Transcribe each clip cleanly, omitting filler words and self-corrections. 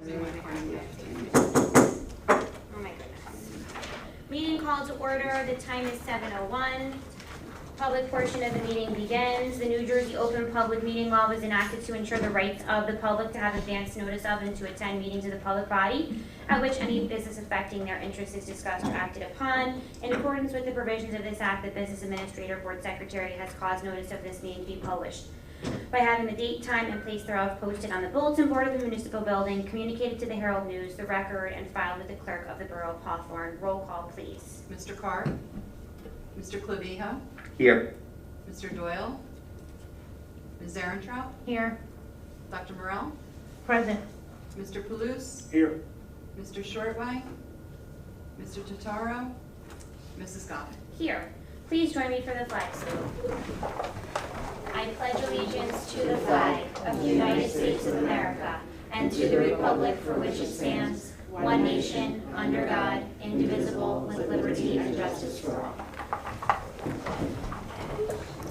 Oh my goodness. Meeting called to order. The time is 7:01. Public portion of the meeting begins. The New Jersey Open Public Meeting Law was enacted to ensure the rights of the public to have advance notice of and to attend meetings of the public body at which any business affecting their interests is discussed or acted upon. In accordance with the provisions of this act, the Business Administrator Board Secretary has caused notice of this meeting to be published by having the date, time, and place thereof posted on the bulletin board of the municipal building, communicated to the Herald News, the Record, and filed with the clerk of the Borough of Hawthorne. Roll call, please. Mr. Carr? Mr. Clavijo? Here. Mr. Doyle? Ms. Ehrentraut? Here. Dr. Morell? Present. Mr. Palouse? Here. Mr. Shortway? Mr. Totaro? Mrs. Goff? Here. Please join me for the flag salute. I pledge allegiance to the flag of the United States of America and to the republic for which it stands, one nation, under God, indivisible, with liberty and justice for all.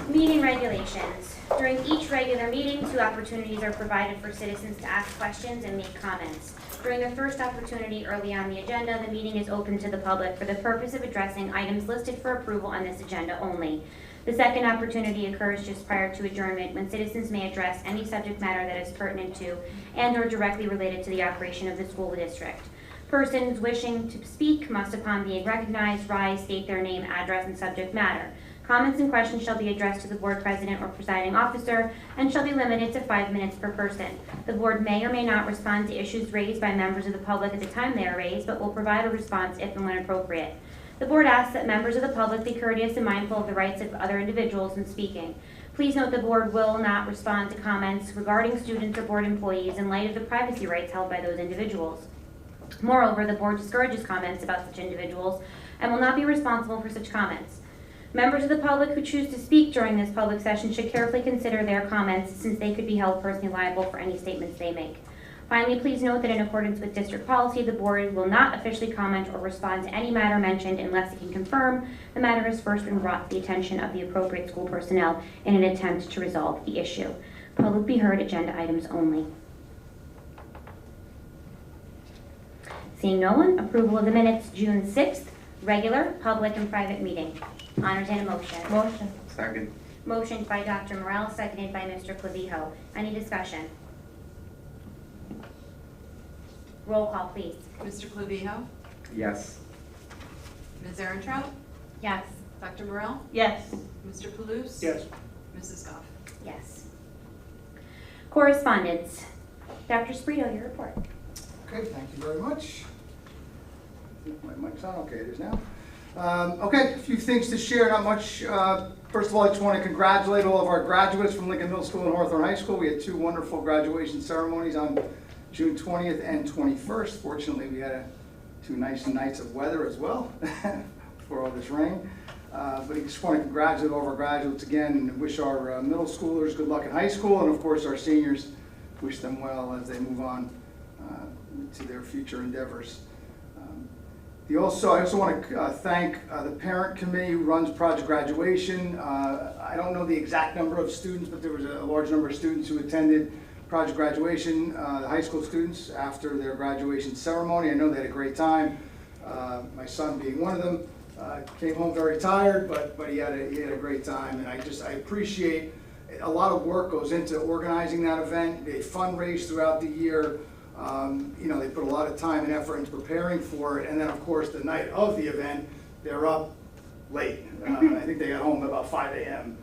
Meeting regulations. During each regular meeting, 2 opportunities are provided for citizens to ask questions and make comments. During the first opportunity early on the agenda, the meeting is open to the public for the purpose of addressing items listed for approval on this agenda only. The second opportunity occurs just prior to adjournment, when citizens may address any subject matter that is pertinent to and or directly related to the operation of the school district. Persons wishing to speak must, upon being recognized, rise, state their name, address, and subject matter. Comments and questions shall be addressed to the board president or presiding officer and shall be limited to 5 minutes per person. The board may or may not respond to issues raised by members of the public at the time they are raised, but will provide a response if and when appropriate. The board asks that members of the public be courteous and mindful of the rights of other individuals in speaking. Please note the board will not respond to comments regarding students or board employees in light of the privacy rights held by those individuals. Moreover, the board discourages comments about such individuals and will not be responsible for such comments. Members of the public who choose to speak during this public session should carefully consider their comments, since they could be held personally liable for any statements they make. Finally, please note that in accordance with district policy, the board will not officially comment or respond to any matter mentioned unless it can confirm the matter has first been brought to the attention of the appropriate school personnel in an attempt to resolve the issue. Public be heard, agenda items only. Seeing no one, approval of the minutes, June 6th, regular, public, and private meeting. Entertain a motion. Motion. Second. Motion by Dr. Morell, seconded by Mr. Clavijo. Any discussion? Roll call, please. Mr. Clavijo? Yes. Ms. Ehrentraut? Yes. Dr. Morell? Yes. Mr. Palouse? Yes. Mrs. Goff? Yes. Correspondence. Dr. Sprito, your report. Okay, thank you very much. I think my mic's on. Okay, it is now. Okay, a few things to share, not much. First of all, I just want to congratulate all of our graduates from Lincoln Middle School and Hawthorne High School. We had 2 wonderful graduation ceremonies on June 20th and 21st. Fortunately, we had 2 nice nights of weather as well before all this rain. But I just want to congratulate all of our graduates again and wish our middle schoolers good luck in high school, and of course our seniors, wish them well as they move on to their future endeavors. I also want to thank the parent committee who runs Project Graduation. I don't know the exact number of students, but there was a large number of students who attended Project Graduation, the high school students, after their graduation ceremony. I know they had a great time. My son being one of them, came home very tired, but he had a great time, and I appreciate a lot of work goes into organizing that event. They fundraise throughout the year. They put a lot of time and effort into preparing for it, and then of course the night of the event, they're up late. I think they got home at about 5 a.m.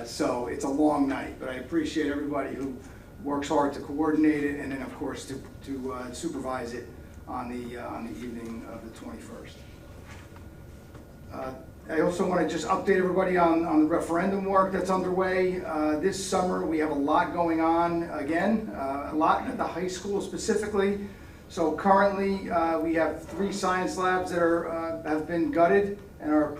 So it's a long night, but I appreciate everybody who works hard to coordinate it, and then of course to supervise it on the evening of the 21st. I also want to just update everybody on the referendum work that's underway. This summer we have a lot going on again, a lot at the high school specifically. So currently we have 3 science labs that have been gutted and are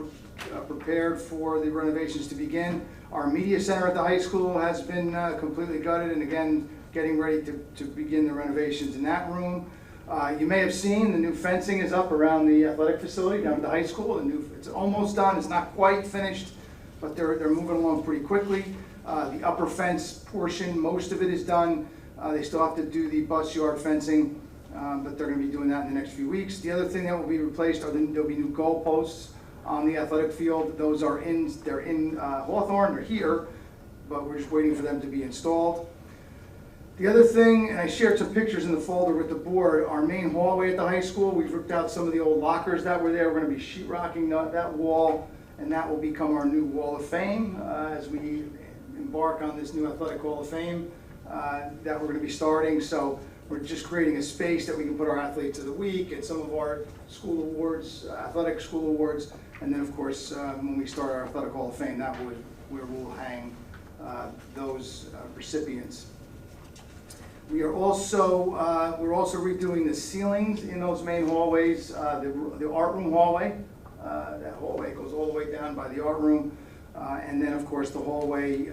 prepared for the renovations to begin. Our media center at the high school has been completely gutted, and again getting ready to begin the renovations in that room. You may have seen the new fencing is up around the athletic facility down at the high school. It's almost done. It's not quite finished, but they're moving along pretty quickly. The upper fence portion, most of it is done. They still have to do the bus yard fencing but they're going to be doing that in the next few weeks. The other thing that will be replaced are there'll be new goalposts on the athletic field. Those are they're in Hawthorne, they're here, but we're just waiting for them to be installed. The other thing, and I shared some pictures in the folder with the board, our main hallway at the high school, we've ripped out some of the old lockers that were there. We're going to be sheetrocking that wall, and that will become our new Wall of Fame as we embark on this new Athletic Hall of Fame that we're going to be starting. So we're just creating a space that we can put our Athletes of the Week and some of our school awards, athletic school awards, and then of course when we start our Athletic Hall of Fame, that would where we'll hang those recipients. We're also redoing the ceilings in those main hallways, the art room hallway. That hallway goes all the way down by the art room, and then of course the hallway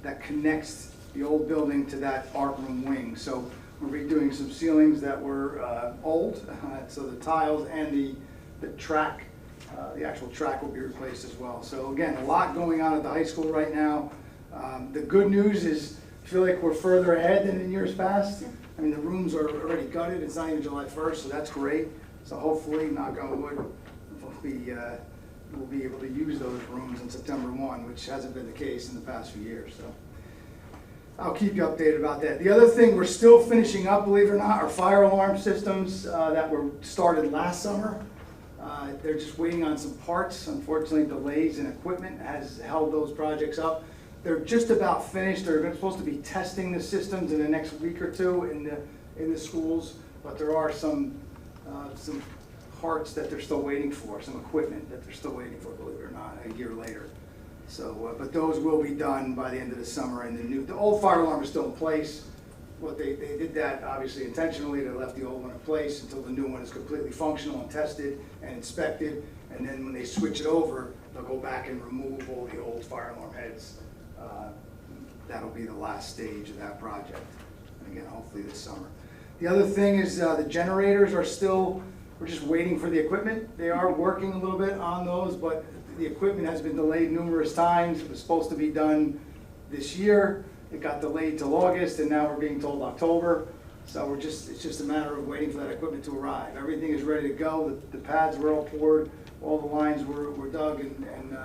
that connects the old building to that art room wing. So we're redoing some ceilings that were old, so the tiles and the track, the actual track will be replaced as well. So again, a lot going on at the high school right now. The good news is I feel like we're further ahead than in years past. I mean, the rooms are already gutted. It's not even July 1st, so that's great. So hopefully, knock on wood, we'll be able to use those rooms on September 1, which hasn't been the case in the past few years. So I'll keep you updated about that. The other thing, we're still finishing up, believe it or not, our fire alarm systems that were started last summer. They're just waiting on some parts. Unfortunately, delays in equipment has held those projects up. They're just about finished. They're supposed to be testing the systems in the next week or two in the schools, but there are some parts that they're still waiting for, some equipment that they're still waiting for, believe it or not, a year later. So, but those will be done by the end of the summer, and the old fire alarm is still in place. What they did that obviously intentionally. They left the old one in place until the new one is completely functional and tested and inspected, and then when they switch it over, they'll go back and remove all the old fire alarm heads. That'll be the last stage of that project, and again, hopefully this summer. The other thing is the generators are still, we're just waiting for the equipment. They are working a little bit on those, but the equipment has been delayed numerous times. It was supposed to be done this year. It got delayed till August, and now we're being told October. So it's just a matter of waiting for that equipment to arrive. Everything is ready to go. The pads were all poured, all the lines were dug and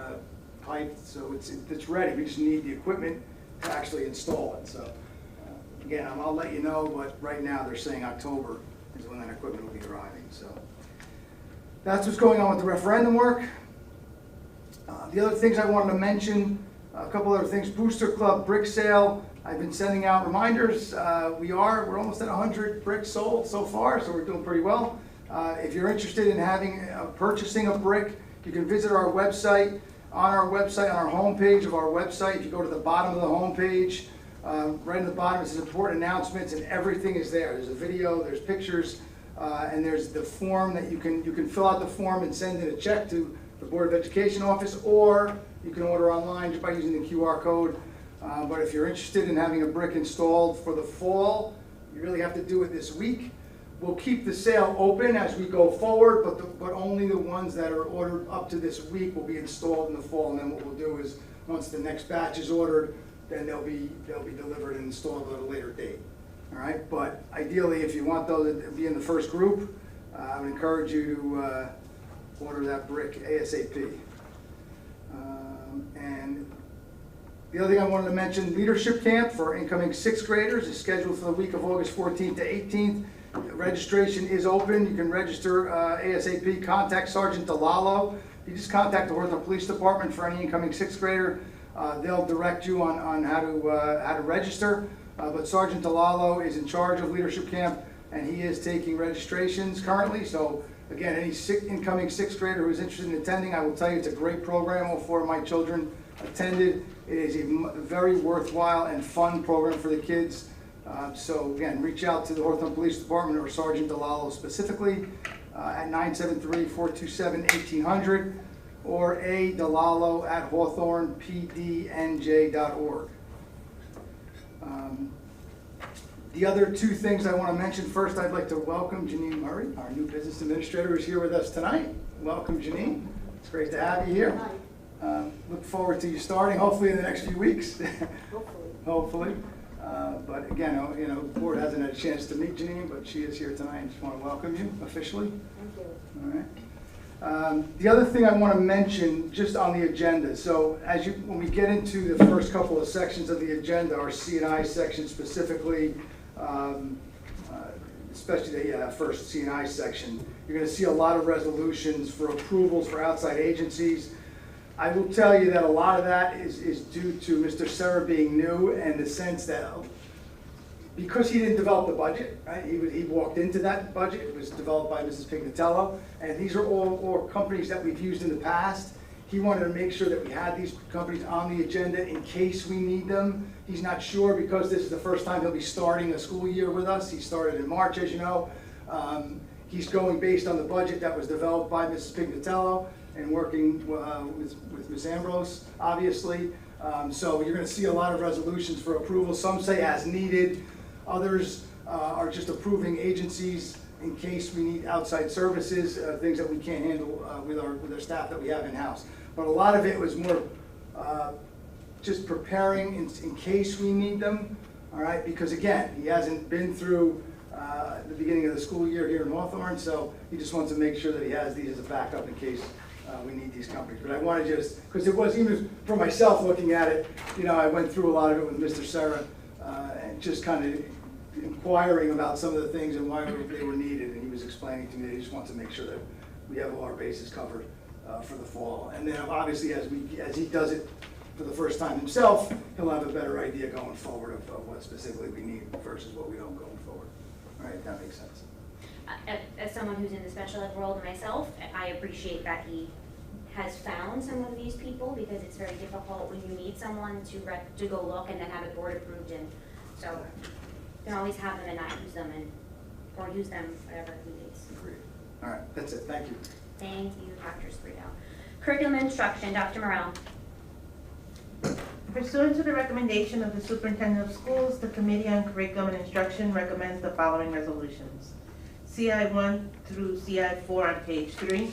piped, so it's ready. We just need the equipment to actually install it. So again, I'll let you know, but right now they're saying October is when that equipment will be arriving. So that's what's going on with the referendum work. The other things I wanted to mention, a couple other things. Booster Club brick sale. I've been sending out reminders. We're almost at 100 bricks sold so far, so we're doing pretty well. If you're interested in purchasing a brick, you can visit our website. On our homepage of our website, if you go to the bottom of the homepage, right in the bottom it says important announcements, and everything is there. There's a video, there's pictures, and there's the form that you can fill out the form and send in a check to the Board of Education office, or you can order online just by using the QR code. But if you're interested in having a brick installed for the fall, you really have to do it this week. We'll keep the sale open as we go forward, but only the ones that are ordered up to this week will be installed in the fall. And then what we'll do is, once the next batch is ordered, then they'll be delivered and installed at a later date. All right. But ideally, if you want those to be in the first group, I would encourage you to order that brick ASAP. And the other thing I wanted to mention, leadership camp for incoming 6th graders is scheduled for the week of August 14th to 18th. Registration is open. You can register ASAP. Contact Sergeant DeLallo. You just contact the Hawthorne Police Department for any incoming 6th grader. They'll direct you on how to register. But Sergeant DeLallo is in charge of leadership camp, and he is taking registrations currently. So again, any incoming 6th grader who is interested in attending, I will tell you it's a great program. All 4 of my children attended. It is a very worthwhile and fun program for the kids. So again, reach out to the Hawthorne Police Department or Sergeant DeLallo specifically at 973-427-1800 or adelalo@hawthornepdnj.org. The other 2 things I want to mention. First, I'd like to welcome Janine Murray, our new business administrator, who's here with us tonight. Welcome, Janine. It's great to have you here. Look forward to you starting, hopefully in the next few weeks. Hopefully. Hopefully. But again, the board hasn't had a chance to meet Janine, but she is here tonight. I just want to welcome you officially. Thank you. All right. The other thing I want to mention, just on the agenda, so when we get into the first couple of sections of the agenda, our C&I section specifically, especially the first C&I section, you're going to see a lot of resolutions for approvals for outside agencies. I will tell you that a lot of that is due to Mr. Serra being new, and the sense that because he didn't develop the budget, right? He walked into that budget. It was developed by Mrs. Pignatello, and these are all companies that we've used in the past. He wanted to make sure that we had these companies on the agenda in case we need them. He's not sure because this is the first time he'll be starting a school year with us. He started in March, as you know. He's going based on the budget that was developed by Mrs. Pignatello and working with Ms. Ambrose, obviously. So you're going to see a lot of resolutions for approval. Some say as needed. Others are just approving agencies in case we need outside services, things that we can't handle with our staff that we have in-house. But a lot of it was more just preparing in case we need them, all right? Because again, he hasn't been through the beginning of the school year here in Hawthorne, so he just wants to make sure that he has these as a backup in case we need these companies. But I want to just, because it was, even for myself looking at it, I went through a lot of it with Mr. Serra and just kind of inquiring about some of the things and why they were needed, and he was explaining to me that he just wants to make sure that we have all our bases covered for the fall. And then obviously as he does it for the first time himself, he'll have a better idea going forward of what specifically we need versus what we don't going forward. All right, if that makes sense. As someone who's in the special ed world myself, I appreciate that he has found some of these people, because it's very difficult when you need someone to go look and then have it board approved, and so you can always have them and not use them, or use them whatever he needs. Agreed. All right, that's it. Thank you. Thank you, Dr. Spredo. Curriculum instruction, Dr. Morel. Pursuant to the recommendation of the Superintendent of Schools, the Committee on Curriculum and Instruction recommends the following resolutions. CI 1 through CI 4 on page 3,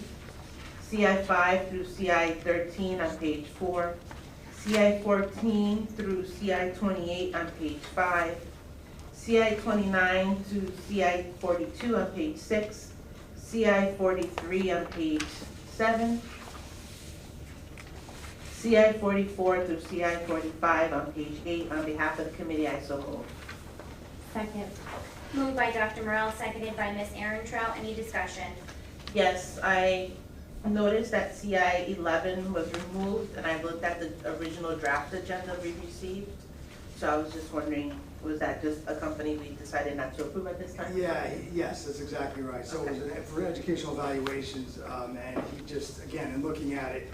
CI 5 through CI 13 on page 4, CI 14 through CI 28 on page 5, CI 29 to CI 42 on page 6, CI 43 on page 7, CI 44 through CI 45 on page 8. On behalf of the committee, I so move. Second. Moved by Dr. Morel, seconded by Ms. Ehrentraut. Any discussion? Yes, I noticed that CI 11 was removed, and I looked at the original draft agenda we received. So I was just wondering, was that just a company we decided not to approve at this time? Yeah, yes, that's exactly right. So Okay. it was for educational evaluations, and he just, again, in looking at it,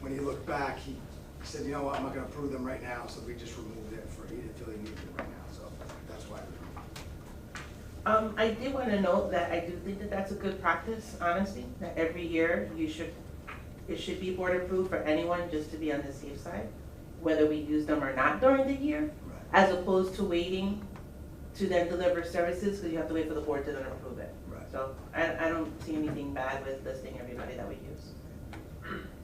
when he looked back, he said, you know what, I'm not going to approve them right now, so we just removed it he didn't feel he needed it right now, so that's why. I did want to note that I do think that that's a good practice, honestly, that every year it should be board approved for anyone, just to be on the safe side, whether we use them or not during the year, Right. as opposed to waiting to then deliver services, because you have to wait for the board to then approve it. Right. So I don't see anything bad with listing everybody that we use.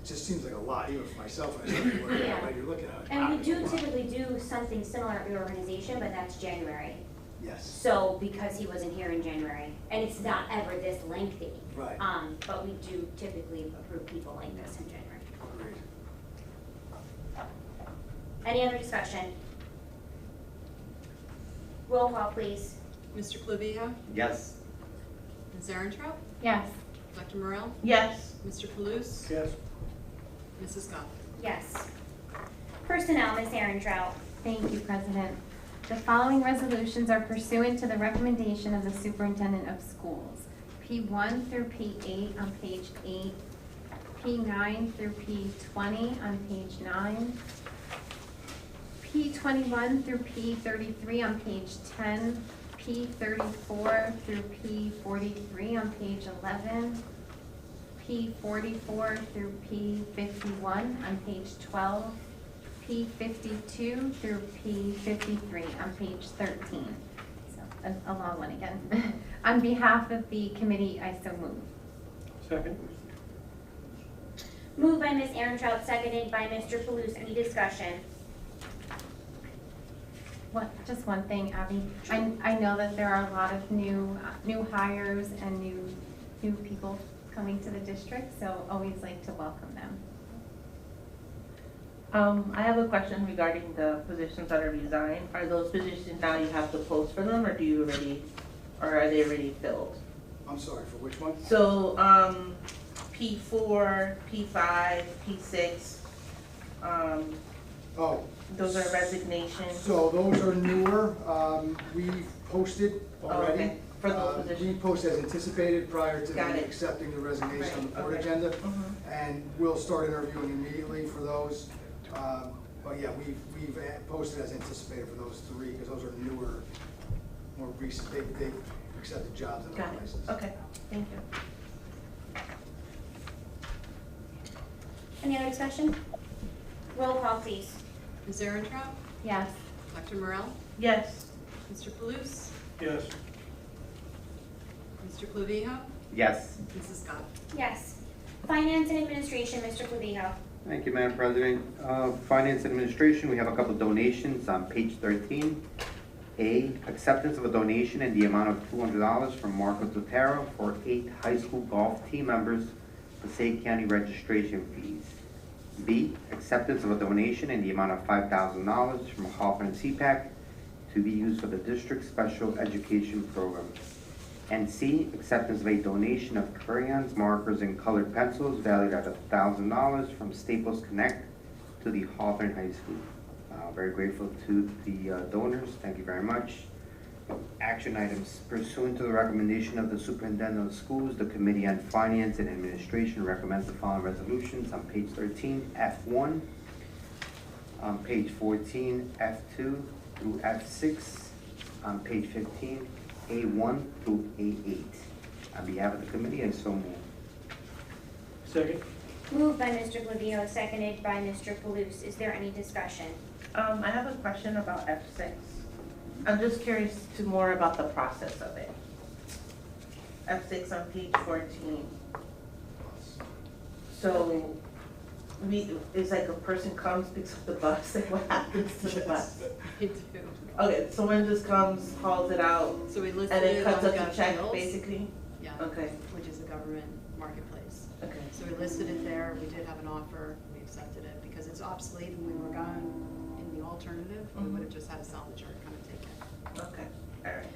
It just seems like a lot, even for myself, when I started looking at it, like you're looking at it. And we wow, do it's a lot. typically do something similar at reorganization, but that's January. Yes, So, because he wasn't here in January, and it's not ever this lengthy. right, But we do typically approve people like this in January. agreed. Any other discussion? Roll call, please. Mr. Clavija? Yes. Ms. Ehrentraut? Yes. Dr. Morel? Yes. Mr. Kalous? Yes. Mrs. Goff? Yes. Personnel, Ms. Ehrentraut. Thank you, President. The following resolutions are pursuant to the recommendation of the Superintendent of Schools. P1 through P8 on page 8, P9 through P20 on page 9, P21 through P33 on page 10, P34 through P43 on page 11, P44 through P51 on page 12, P52 through P53 on page 13. So a long one again. On behalf of the committee, I so move. Second. Moved by Ms. Ehrentraut, seconded by Mr. Kalous. Any discussion? Just one thing, Abby. I know that there are a lot of new hires and new people coming to the district, so always like to welcome them. I have a question regarding the positions that are resigned. Are those positions now you have to post for them, or are they already filled? I'm sorry, for which one? So, P4, P5, P6, Oh, those are resignations. so those are newer. We've posted already. Okay, for those We positions. posted as anticipated prior to Got them it. accepting the resignation on the Right, board okay. agenda. Mhm. And we'll start interviewing immediately for those. But yeah, we've posted as anticipated for those three, because those are newer, more recent, they've accepted jobs in other Got it, places. okay, thank you. Any other discussion? Roll call, please. Ms. Erentrop? Yes. Dr. Morel? Yes. Mr. Paluce? Yes. Mr. Clavijo? Yes. Mrs. Scott? Yes. Finance and Administration, Mr. Clavijo. Thank you, Madam President. Finance Administration, we have a couple donations on page 13. A, acceptance of a donation in the amount of $200 from Marco Zotero for 8 high school golf team members, Passaic County registration fees. B, acceptance of a donation in the amount of $5,000 from Hawthorne CPAC to be used for the district special education program. And C, acceptance of a donation of crayons, markers, and colored pencils valued at $1,000 from Staples Connect to the Hawthorne High School. Very grateful to the donors. Thank you very much. Action items. Pursuant to the recommendation of the Superintendent of Schools, the Committee on Finance and Administration recommends the following resolutions on page 13, F1, on page 14, F2 through F6, on page 15, A1 through A8. On behalf of the committee, I so move. Second. Moved by Mr. Clavijo, seconded by Mr. Paluce. Is there any discussion? I have a question about F6. I'm just curious to more about the process of it. F6 on page 14. So, it's like a person comes, picks up the bus, like what happens to the bus? We do. Okay, someone just comes, hauls it out, So we and listed then it cuts on up the check, GovDeals. basically? Yeah, Okay, which is a government marketplace. okay. So we listed it there, we did have an offer, we accepted it, because it's obsolete and we were going in the alternative, we Mhm. would have just had a salvage or kind of take it. Okay, all right.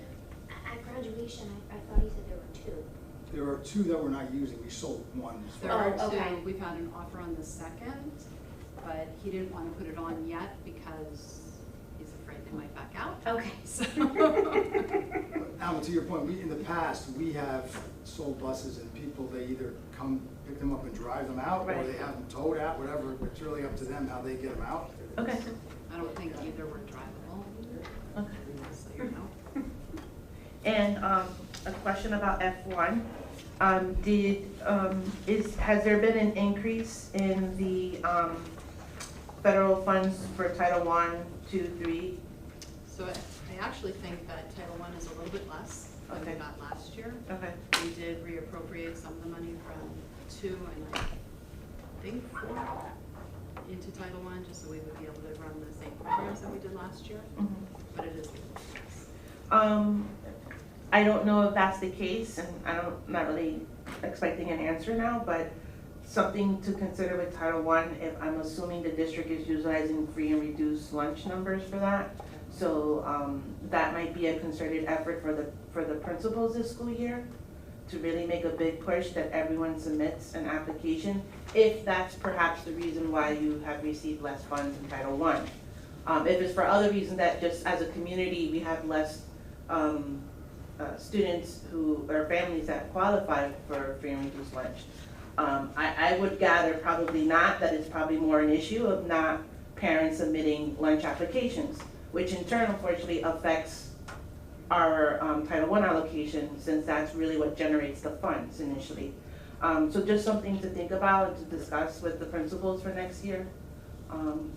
At graduation, I thought he said there were two. There are 2 that we're not using. We sold 1. There Oh, are okay. 2, we've had an offer on the second, but he didn't want to put it on yet because he's afraid they might back out. Okay. So, Alan, to your point, in the past, we have sold buses and people, they either come pick them up and drive them out, or Right. they have them towed out, whatever. It's really up to them how they get them out. Okay, I don't think either were drivable, okay. so you know. And, a question about F1. Has there been an increase in the, federal funds for Title I, II, III? So I actually think that Title I is a little bit less than we Okay. got last year. Okay, We did reappropriate some of the money from 2 and I think 4 into Title I, just so we would be able to run the same programs that we did last year, mhm. but it is a little bit less. I don't know if that's the case, and not really expecting an answer now, but something to consider with Title I, if I'm assuming the district is utilizing free and reduced lunch numbers for that. So, that might be a concerted effort for the principals this school year, to really make a big push that everyone submits an application, if that's perhaps the reason why you have received less funds in Title I. If it's for other reasons that just as a community, we have less, students or families that qualify for free and reduced lunch. I would gather probably not, that it's probably more an issue of not parents submitting lunch applications, which in turn unfortunately affects our Title I allocation, since that's really what generates the funds initially. So just something to think about and to discuss with the principals for next year.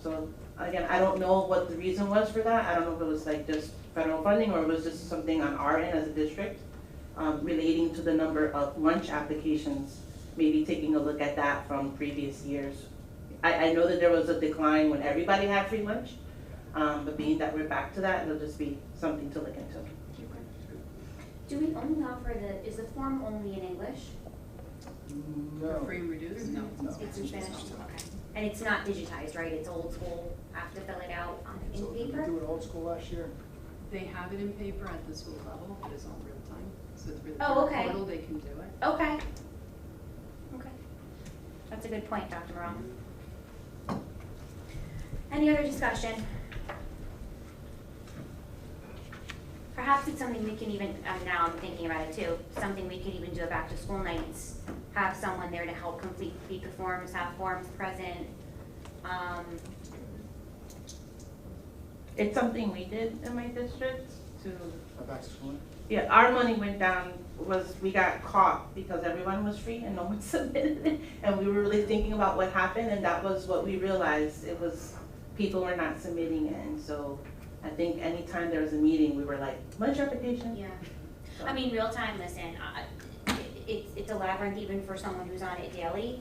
So again, I don't know what the reason was for that. I don't know if it was like just federal funding or it was just something on our end as a district relating to the number of lunch applications, maybe taking a look at that from previous years. I know that there was a decline when everybody had free lunch, But being that we're back to that, it'll just be something to look into. Do we only offer is the form only in English? No. Free and reduced? No. No. It's in Spanish? Okay. And it's not digitized, right? It's old school, have to fill it out in So did we paper? do it old school last year? They have it in paper at the school level, but it's all real time. So through the Oh, okay. portal, they can do it. Okay. Okay. That's a good point, Dr. Morrell. Any other discussion? Perhaps it's something we can even, now I'm thinking about it too, something we could even do at back to school nights. Have someone there to help complete the forms, have forms present. It's something we did in my district to, Back to school? yeah, our money went down, we got caught because everyone was free and no one submitted it. And we were really thinking about what happened, and that was what we realized, it was, people were not submitting it. And so I think anytime there was a meeting, we were like, when's your application? Yeah. I mean, real time, listen, it's a labyrinth even for someone who's on it daily.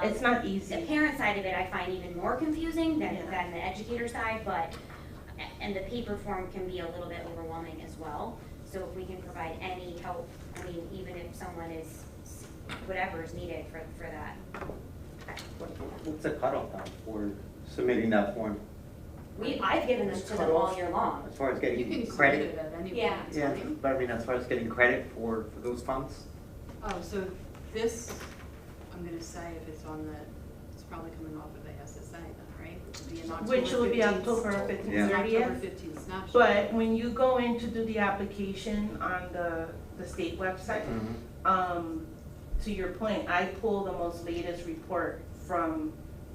It's not The easy. parent side of it I find even more confusing than Yeah. the educator side, and the paper form can be a little bit overwhelming as well. So if we can provide any help, I mean, even if someone is, whatever is needed for that. What's the cutoff time for submitting that form? I've given them to them all year long. As far as You getting can submit credit? it at any point Yeah. in Yeah, time. but I mean, as far as getting credit for those funds? Oh, so this, I'm gonna say if it's on the, it's probably coming off of the SSA then, right? Which would be an October Which will be 15th. October 15th, Yeah. 30th. October 15th snapshot. But when you go in to do the application on the state website, to your point, I pull the most latest report from,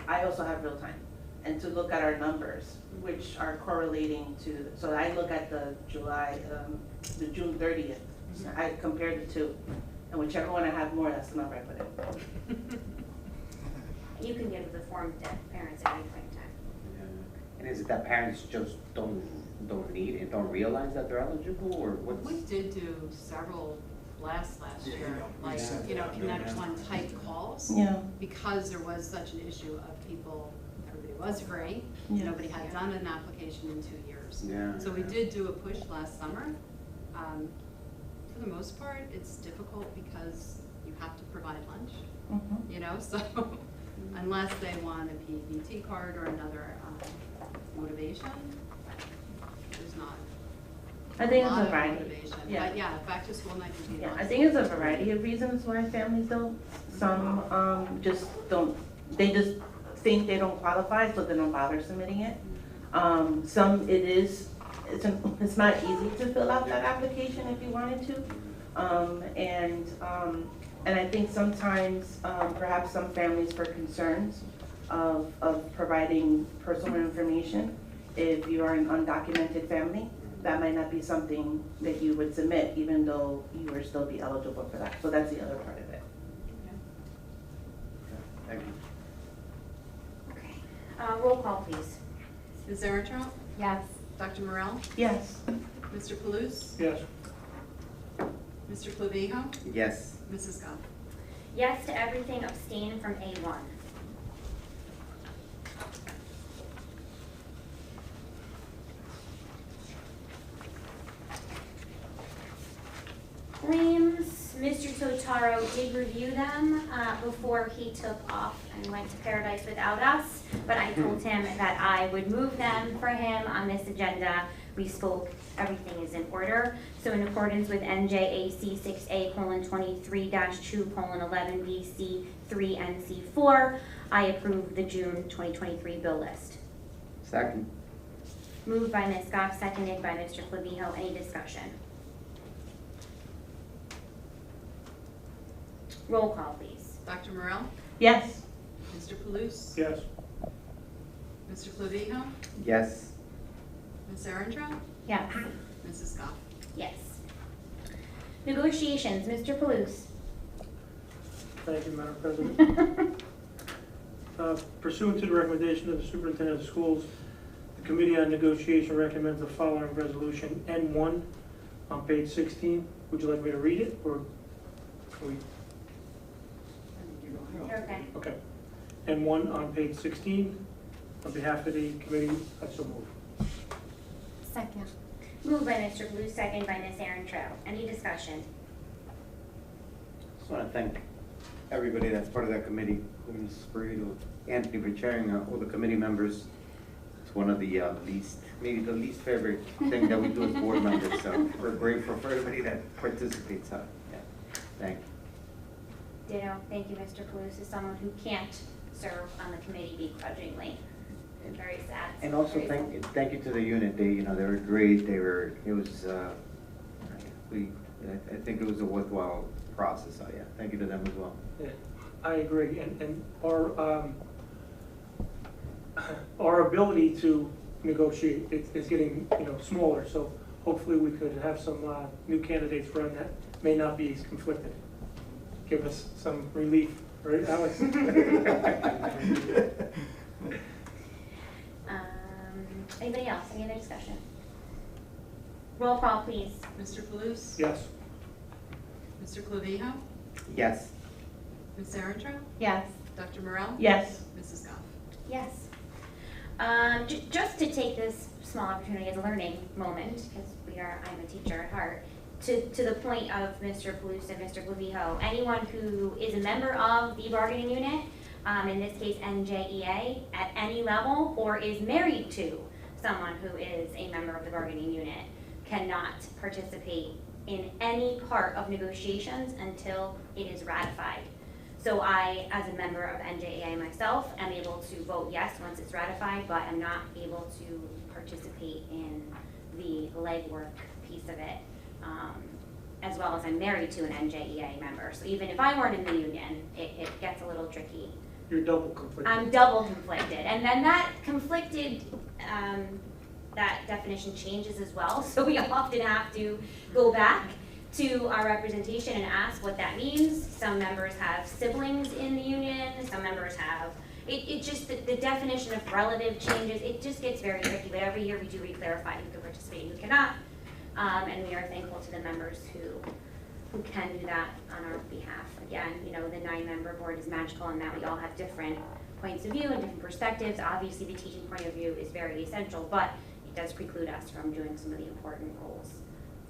I also have real time, and to look at our numbers, which are correlating to, so I look at the the June 30th. I compared the two, and whichever one I have more, that's the number I put in. You can give the form to parents at any point in time. And is it that parents just don't need it, don't realize that they're eligible, or what's? We did do several last Yeah, year, like, Connect One type calls. Yeah, Because there was such an issue of people, everybody was free, Yeah. nobody had done an application in 2 years. Yeah. So we did do a push last summer. For the most part, it's difficult because you have to provide lunch, mhm. so unless they want a PBT card or another motivation, there's not I think a it's lot a of variety. motivation. Yeah. But yeah, back to school night would be Yeah, lots. I think it's a variety of reasons why families don't. Some just don't, they just think they don't qualify, so they don't bother submitting it. Some it's not easy to fill out that application if you wanted to. And I think sometimes, perhaps some families for concerns of providing personal information, if you are an undocumented family, that might not be something that you would submit, even though you would still be eligible for that. So that's the other part of it. Thank you. Okay. Roll call, please. Ms. Eritrea? Yes. Dr. Morell? Yes. Mr. Palouse? Yes. Mr. Clavijo? Yes. Mrs. Goff? Yes to everything, abstain from A1. Claims, Mr. Totaro did review them before he took off and went to paradise without us, but I told him that I would move them for him on this agenda. We spoke, everything is in order. So in accordance with NJAC 6A:23-2:11 BC 3 and C4, I approve the June 2023 bill list. Second. Moved by Ms. Goff, seconded by Mr. Clavijo. Any discussion? Roll call, please. Dr. Morell? Yes. Mr. Palouse? Yes. Mr. Clavijo? Yes. Ms. Eritrea? Yes. Mrs. Goff? Yes. Negotiations, Mr. Palouse. Thank you, Madam President. Pursuant to the recommendation of the Superintendent of Schools, the Committee on Negotiation recommends the following resolution, N1, on page 16. Would you like me to read it, or can we? You're okay. Okay. N1 on page 16, on behalf of the committee, I so move. Second. Moved by Mr. Blue, second by Ms. Aaron Trout. Any discussion? Just want to thank everybody that's part of that committee, Ms. Burrito, Anthony for chairing, all the committee members. It's one of the maybe the least favorite thing that we do as board members, so we're grateful for everybody that participates. Yeah, thank you. Ditto. Thank you, Mr. Palouse, as someone who can't serve on the committee begrudgingly. Very sad. And also Very sad. thank you to the unit. They were great. I think it was a worthwhile process. So yeah, thank you to them as well. Yeah, I agree, and our ability to negotiate is getting, smaller, so hopefully we could have some new candidates run that may not be as conflicted. Give us some relief, right, Alex? Anybody else? Any other discussion? Roll call, please. Mr. Palouse? Yes. Mr. Clavijo? Yes. Ms. Arentrout? Yes. Dr. Morel? Yes. Mrs. Goff? Yes. Just to take this small opportunity as a learning moment, because I'm a teacher at heart, to the point of Mr. Palouse and Mr. Clavijo, anyone who is a member of the bargaining unit, in this case NJEA, at any level, or is married to someone who is a member of the bargaining unit, cannot participate in any part of negotiations until it is ratified. So I, as a member of NJEA myself, am able to vote yes once it's ratified, but I'm not able to participate in the legwork piece of it, as well as I'm married to an NJEA member. So even if I weren't in the union, it gets a little tricky. You're double conflicted. I'm double conflicted, and then that conflicted, that definition changes as well, so we often have to go back to our representation and ask what that means. Some members have siblings in the union, some members have, it just, the definition of relative changes, it just gets very tricky, but every year we do re-clarify who can participate and who cannot, and we are thankful to the members who can do that on our behalf. Again, the 9-member board is magical in that we all have different points of view and different perspectives. Obviously, the teaching point of view is very essential, but it does preclude us from doing some of the important roles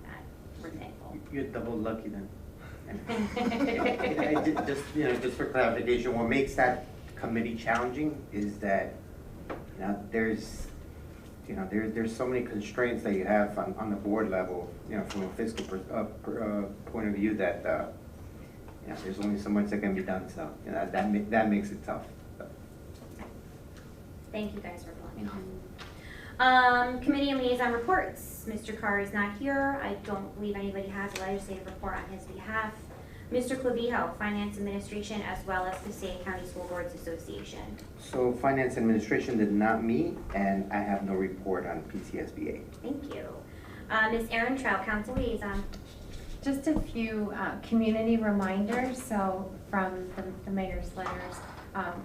that we're thankful. You're double lucky then. Just for clarification, what makes that committee challenging is that there's so many constraints that you have on the board level, from a fiscal point of view that there's only so much that can be done. So that makes it tough. So. Thank you guys for blowing on. Committee and liaison reports. Mr. Carr is not here. I don't believe anybody has a legislative report on his behalf. Mr. Clavijo, Finance Administration, as well as Passaic County School Boards Association. So Finance Administration did not meet, and I have no report on PCSBA. Thank you. Ms. Aaron Trout, Council Liaison. Just a few community reminders. So from the mayor's letters,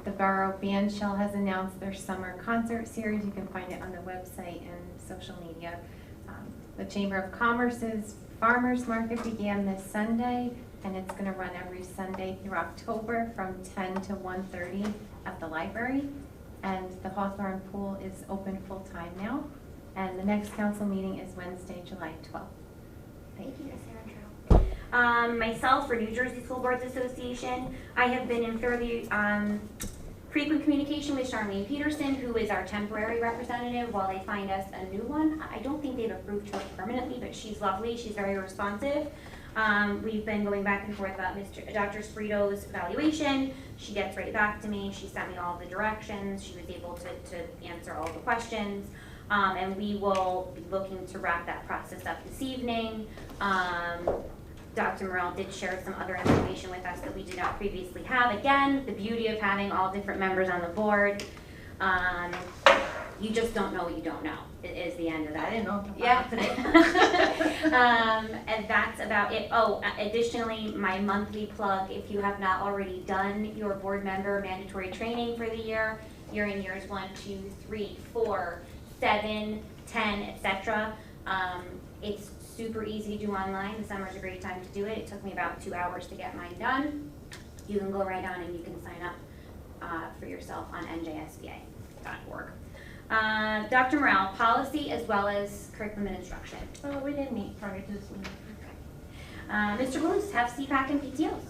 the Borough Band Shell has announced their summer concert series. You can find it on the website and social media. The Chamber of Commerce's Farmers Market began this Sunday, and it's going to run every Sunday through October from 10 to 1:30 at the library. And the Hawthorne Pool is open full-time now. And the next council meeting is Wednesday, July 12th. Thank you, Ms. Aaron Trout. Myself, for New Jersey School Boards Association, I have been in fairly frequent communication with Charlene Peterson, who is our temporary representative, while they find us a new one. I don't think they've approved her permanently, but she's lovely. She's very responsive. We've been going back and forth about Dr. Sprito's evaluation. She gets right back to me. She sent me all the directions. She was able to answer all the questions. And we will be looking to wrap that process up this evening. Dr. Morel did share some other information with us that we did not previously have. Again, the beauty of having all different members on the board. You just don't know what you don't know, is the end of that. I didn't know. Yeah. And that's about it. Oh, additionally, my monthly plug, if you have not already done your board member mandatory training for the year, you're in years 1, 2, 3, 4, 7, 10, etc. It's super easy to do online. The summer's a great time to do it. It took me about 2 hours to get mine done. You can go right on and you can sign up for yourself on njsba.org. Dr. Morrell, policy as well as curriculum and instruction. Oh, we didn't meet prior to this meeting. Mr. Blues, have CPAC and PTOs.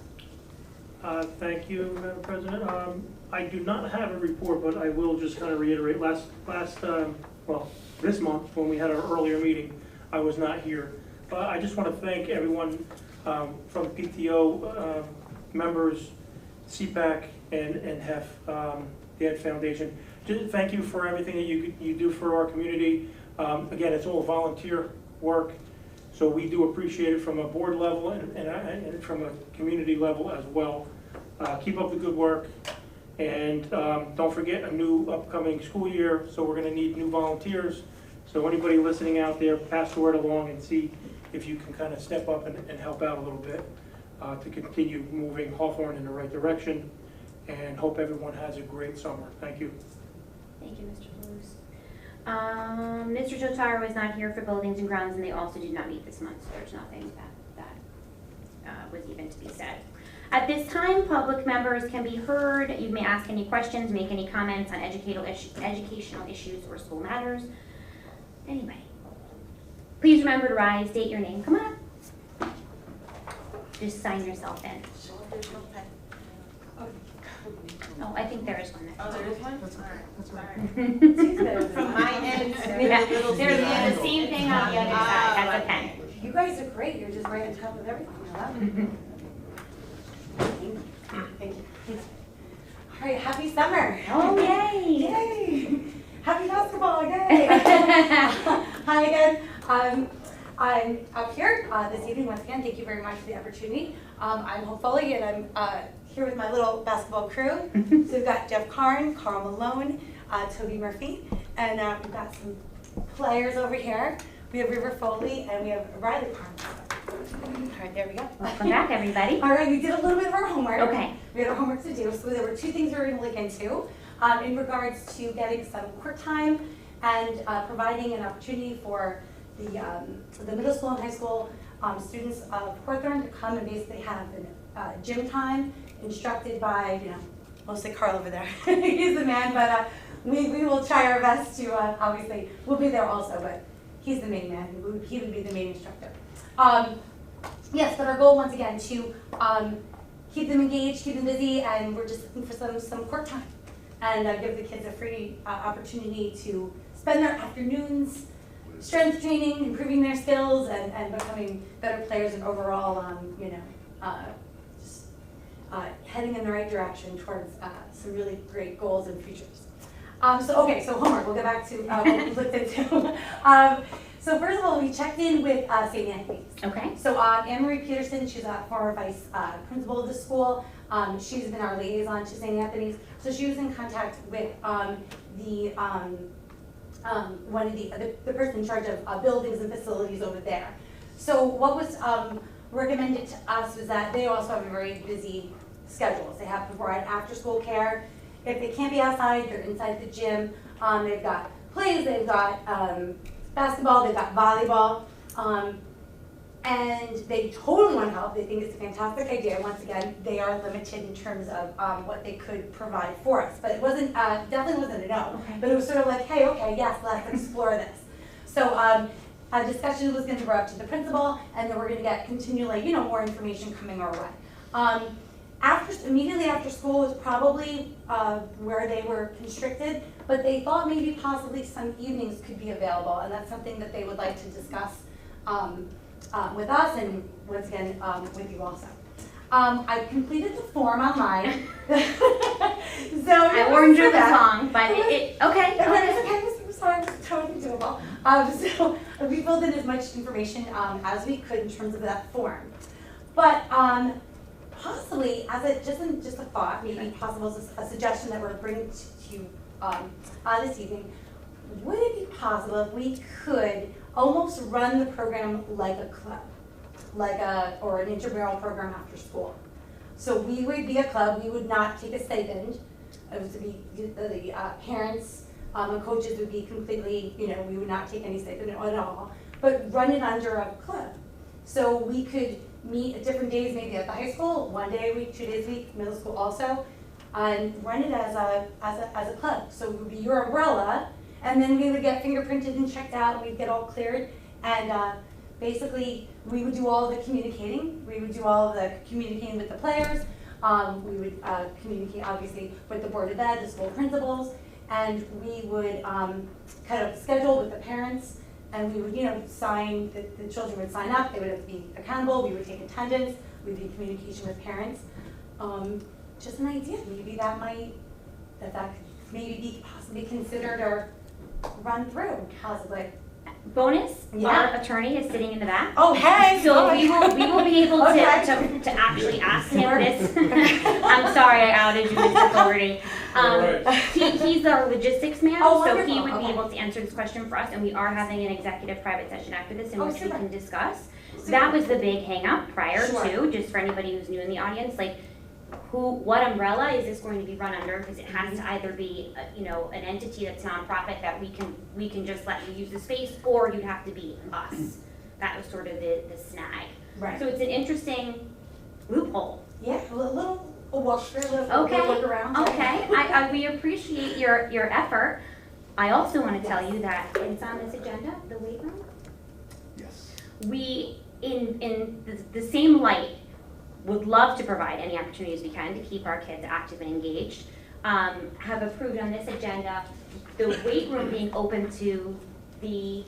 Thank you, Madam President. I do not have a report, but I will just kind of reiterate, this month, when we had our earlier meeting, I was not here. But I just want to thank everyone from PTO members, CPAC, and HEF, the Ed Foundation. Just thank you for everything that you do for our community. Again, it's all volunteer work, so we do appreciate it from a board level and from a community level as well. Keep up the good work, and don't forget a new upcoming school year, so we're going to need new volunteers. So anybody listening out there, pass the word along and see if you can kind of step up and help out a little bit to continue moving Hawthorne in the right direction, and hope everyone has a great summer. Thank you. Thank you, Mr. Blues. Mr. Jotaro was not here for buildings and grounds, and they also did not meet this month, so there's nothing that was even to be said. At this time, public members can be heard. You may ask any questions, make any comments on educational issues or school matters. Anybody. Please remember to rise, state your name. Come on up. Just sign yourself in. Oh, I think there is one there. Oh, there is one? That's okay. That's all right. From my end, Yeah, there's the same thing on the other side. That's okay. You guys are great, you're just right on top of everything, I love it. Thank you. All right, happy summer. Oh, yay. Yay! Happy basketball, yay! Hi again. I'm up here this evening once again. Thank you very much for the opportunity. I'm hopefully, and I'm here with my little basketball crew. So we've got Jeff Karn, Carl Malone, Toby Murphy, and we've got some players over here. We have River Foley and we have Riley Karn. All right, there we go. Welcome back, everybody. All right, we did a little bit of our homework. Okay. We had our homework to do, so there were two things we were going to look into in regards to getting some court time and providing an opportunity for the middle school and high school students of Hawthorne to come and basically have a gym time instructed by, mostly Carl over there. He's the man, but we will try our best to, obviously, we'll be there also, but he's the main man. He would be the main instructor. Yes, but our goal, once again, to keep them engaged, keep them busy, and we're just looking for some court time and give the kids a free opportunity to spend their afternoons strength training, improving their skills, and becoming better players and overall, just heading in the right direction towards some really great goals and futures. So homework, we'll get back to what we looked into. So first of all, we checked in with St. Anthony's. Okay. So Anne-Marie Peterson, she's a former vice principal of the school. She's been our liaison to St. Anthony's. So she was in contact with the person in charge of buildings and facilities over there. So what was recommended to us was that they also have a very busy schedule. They have to provide after-school care. If they can't be outside, they're inside the gym. They've got plays, they've got basketball, they've got volleyball, and they totally want to help. They think it's a fantastic idea. Once again, they are limited in terms of what they could provide for us. But it wasn't, definitely wasn't a no. Okay. But it was sort of like, hey, okay, yes, let's explore this. So a discussion was going to go up to the principal, and then we're going to get continually, more information coming our way. Immediately after school was probably where they were constricted, but they thought maybe possibly some evenings could be available, and that's something that they would like to discuss with us and once again with you also. I completed the form online. So I warned you this long, but okay. I'm sorry, it's totally doable. So we filled in as much information as we could in terms of that form. But possibly, just a thought, maybe possible a suggestion that we're bringing to you this evening, would it be possible if we could almost run the program like a club, or an intramural program after school? So we would be a club, we would not take a stipend. It was to be the parents and coaches would be completely, we would not take any stipend at all, but run it under a club. So we could meet at different days, maybe at the high school, 1 day a week, 2 days a week, middle school also, and run it as a club. So it would be your umbrella, And then we would get fingerprinted and checked out, and we'd get all cleared. And basically, we would do all of the communicating. We would do all of the communicating with the players. We would communicate, obviously, with the board of ed, the school principals, and we would kind of schedule with the parents, and we would, sign, the children would sign up, they would have to be accountable, we would take attendance, we'd be in communication with parents. Just an idea, maybe that could maybe be possibly considered or run through, possibly. Bonus, Yeah. our attorney is sitting in the back. Oh, hey! So we will be able to, Okay. to actually ask him this. I'm sorry I outed you, Mr. Fogarty. He's our logistics man, Oh, so he wonderful. would be Okay. able to answer this question for us, and we are having an executive private session after this in Oh, which we super. can discuss. Super. That was the big hang up prior Sure. to, just for anybody who's new in the audience, like, what umbrella is this going to be run under? Because it has to either be, an entity that's nonprofit that we can just let you use the space, or you'd have to be us. That was sort of the snag. Right. So it's an interesting loophole. Yeah, a little walk through, a little Okay. look around. Okay, we appreciate your effort. I also want to tell you that it's on this agenda, the weight room. Yes. We, in the same light, would love to provide any opportunities we can to keep our kids active and engaged. Have approved on this agenda the weight room being open to the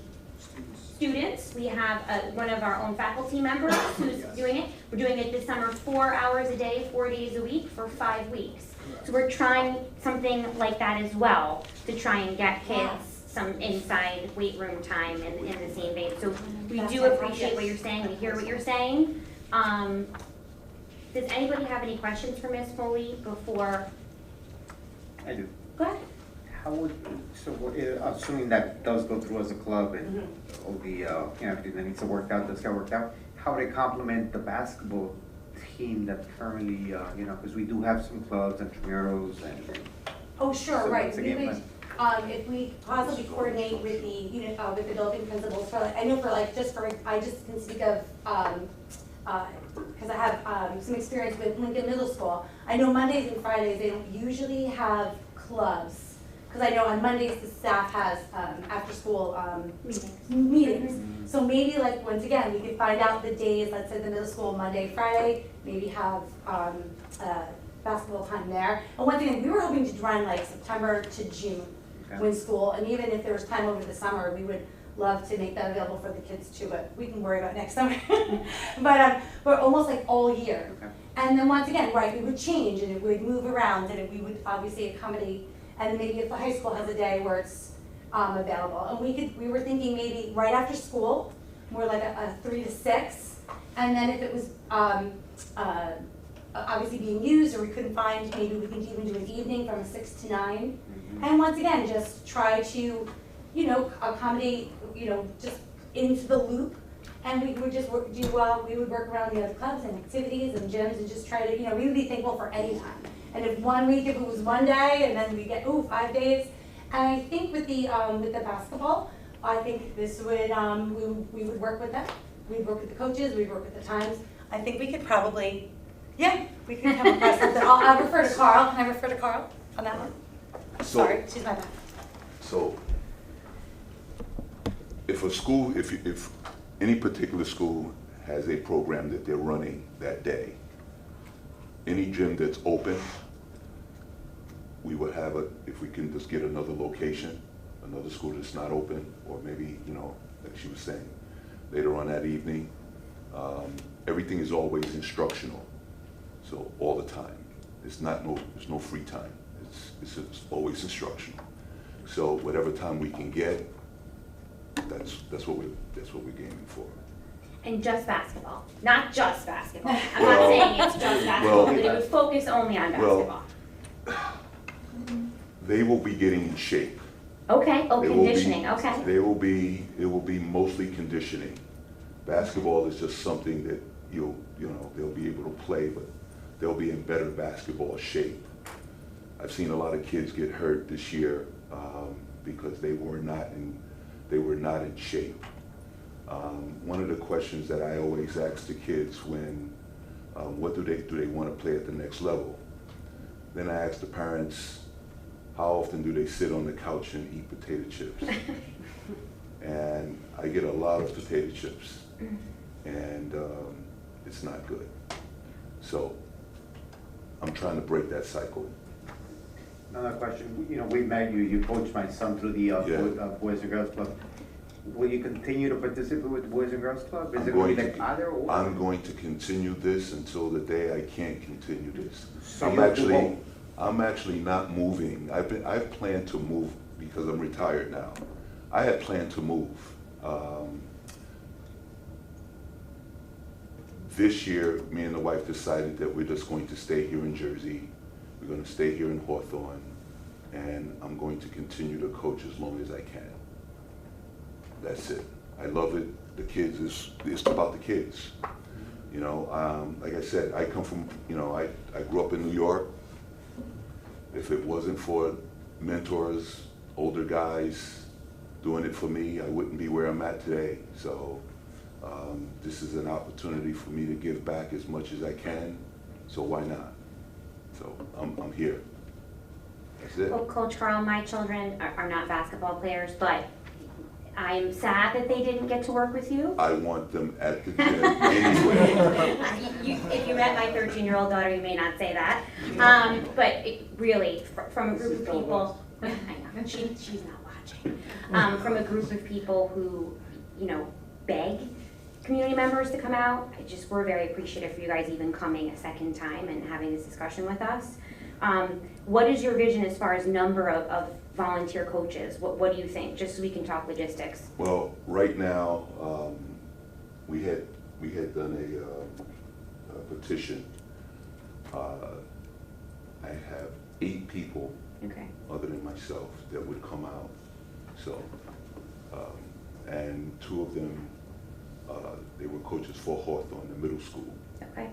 students. We have one of our own faculty members who's doing it. We're doing it this summer 4 hours a day, 4 days a week for 5 weeks. So we're trying something like that as well to try and get kids some inside weight room time in the same vein. So we That's do fantastic. appreciate what you're saying, we hear what you're saying. Does anybody have any questions for Ms. Foley before? I do. Go ahead. How would, assuming that does go through as a club and all the, everything that needs to work out, does get worked out, how would it complement the basketball team that's currently, because we do have some clubs, intramurals and. Oh, sure, So right. what's the We game would, if we possibly coordinate with the, with the building principals for, I know I just can speak of, because I have some experience with Lincoln Middle School. I know Mondays and Fridays, they don't usually have clubs. Because I know on Mondays, the staff has after-school meetings. So maybe once again, we could find out the days, let's say the middle school, Monday, Friday, maybe have basketball time there. And one thing, we were hoping to run September to June when school, and even if there was time over the summer, we would love to make that available for the kids too, but we can worry about next summer. But almost all year. Okay. And then once again, right, we would change and it would move around and we would obviously accommodate. And maybe if the high school has a day where it's available. And we were thinking maybe right after school, more like a 3 to 6. And then if it was obviously being used or we couldn't find, maybe we could even do an evening from 6 to 9. And once again, just try to, accommodate, just into the loop. And we would just we would work around the other clubs and activities and gyms and just try to, we would be thankful for any time. And if 1 week, if it was 1 day, and then we get, 5 days. And I think with the basketball, I think this would, we would work with them. We'd work with the coaches, we'd work with the times. I think we could probably, we could come across something. I'll refer to Carl. Can I refer to Carl on that one? Sorry, she's my bad. So, if a school, if any particular school has a program that they're running that day, any gym that's open, we would have if we can just get another location, another school that's not open, or maybe, like she was saying, later on that evening, everything is always instructional. So all the time, there's no free time. It's always instructional. So whatever time we can get, that's what we're gaming for. And just basketball, not just basketball. I'm not saying it's just basketball, but it would focus only on basketball. They will be getting in shape. Okay, They will be- conditioning, okay. It will be mostly conditioning. Basketball is just something that they'll be able to play, but they'll be in better basketball shape. I've seen a lot of kids get hurt this year because they were not in shape. One of the questions that I always ask the kids when, what do they want to play at the next level? Then I ask the parents, how often do they sit on the couch and eat potato chips? And I get a lot of potato chips, and it's not good. So I'm trying to break that cycle. Another question, you know, we met you, you coached my son through the Boys and Girls Club. Will you continue to participate with the Boys and Girls Club? Is it going to be like either or? I'm going to continue this until the day I can't continue this. So I'm you'll do both? I'm actually not moving. I've planned to move because I'm retired now. I had planned to move. This year, me and the wife decided that we're just going to stay here in Jersey. We're going to stay here in Hawthorne, and I'm going to continue to coach as long as I can. That's it. I love it. The kids, it's about the kids. You know, like I said, I come from, you know, I grew up in New York. If it wasn't for mentors, older guys doing it for me, I wouldn't be where I'm at today. So this is an opportunity for me to give back as much as I can, so why not? So I'm here. That's it. Well, Coach Carl, my children are not basketball players, but I'm sad that they didn't get to work with you. I want them at the gym anyway. If you met my 13-year-old daughter, you may not say that. But really, from a group of people, I know, she's not watching. From a group of people who, you know, beg community members to come out, we're very appreciative for you guys even coming a second time and having this discussion with us. What is your vision as far as number of volunteer coaches? What do you think, just so we can talk logistics? Well, right now, we had done a petition. I have 8 people, Okay. other than myself, that would come out. So, and 2 of them, they were coaches for Hawthorne, the middle school. Okay.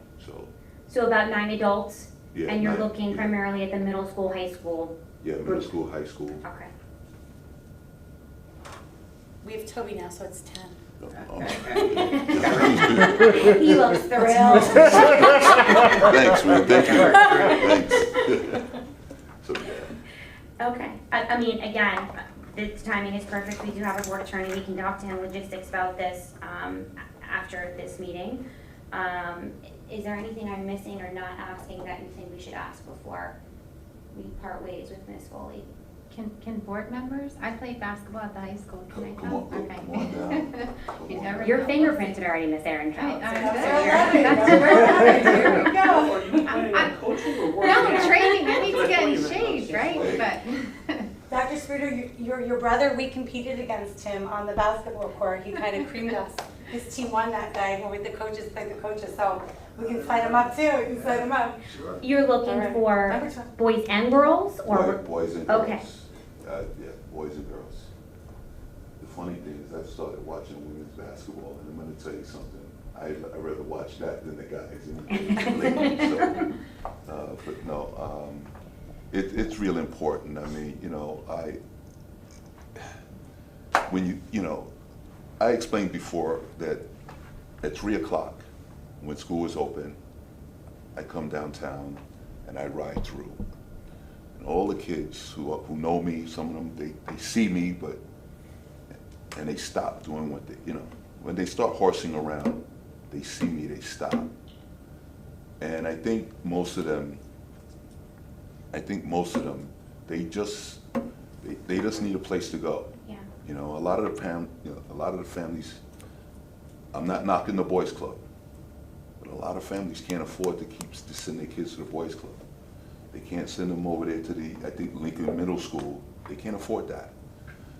So about 9 adults, yeah, and you're 9, looking yeah. primarily at the middle school, high school. Yeah, middle school, high school. Okay. We have Toby now, so it's 10. He looks thrilled. Thanks, man. Thank you. Thanks. So, yeah. Okay. I mean, again, the timing is perfect. We do have a board attorney. We can talk to him logistics about this after this meeting. Is there anything I'm missing or not asking that you think we should ask before we part ways with Ms. Foley? Can board members? I played basketball at the high school. Can I Come come? on, Okay. come on down. You never Your know. fingerprints had already Miss Erin Trout. There we go. Are you planning on coaching or working No, out? training. I need to That's get what in you meant, shape, though. right? But Dr. Spruder, your brother, we competed against him on the basketball court. He kind of creamed us. His team won that day when the coaches played the coaches, so we can sign him up too. We can sign him up. Sure. You're looking All right. for Number 12. boys and girls, or Boys and girls. Okay. Yeah, boys and girls. The funny thing is, I've started watching women's basketball, and I'm going to tell you something. I'd rather watch that than the guys. But no, it's real important. I mean, you know, I explained before that at 3 o'clock, when school is open, I come downtown and I ride through. And all the kids who know me, some of them, they see me, and they stop doing what they, you know, when they start horsing around, they see me, they stop. And I think most of them, they just need a place to go. yeah. You know, a lot of the families, I'm not knocking the boys club, but a lot of families can't afford to send their kids to the boys club. They can't send them over there to I think Lincoln Middle School. They can't afford that,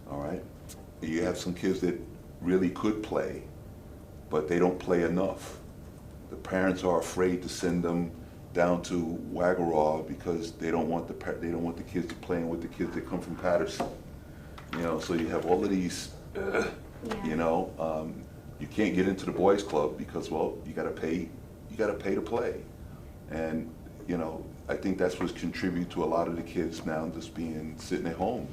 all right? You have some kids that really could play, but they don't play enough. The parents are afraid to send them down to Wagaraw because they don't want the kids to playing with the kids that come from Patterson. You know, so you have all of these, you know, you can't get into the boys club because, well, you gotta pay to play. And, you know, I think that's what's contributed to a lot of the kids now just sitting at home.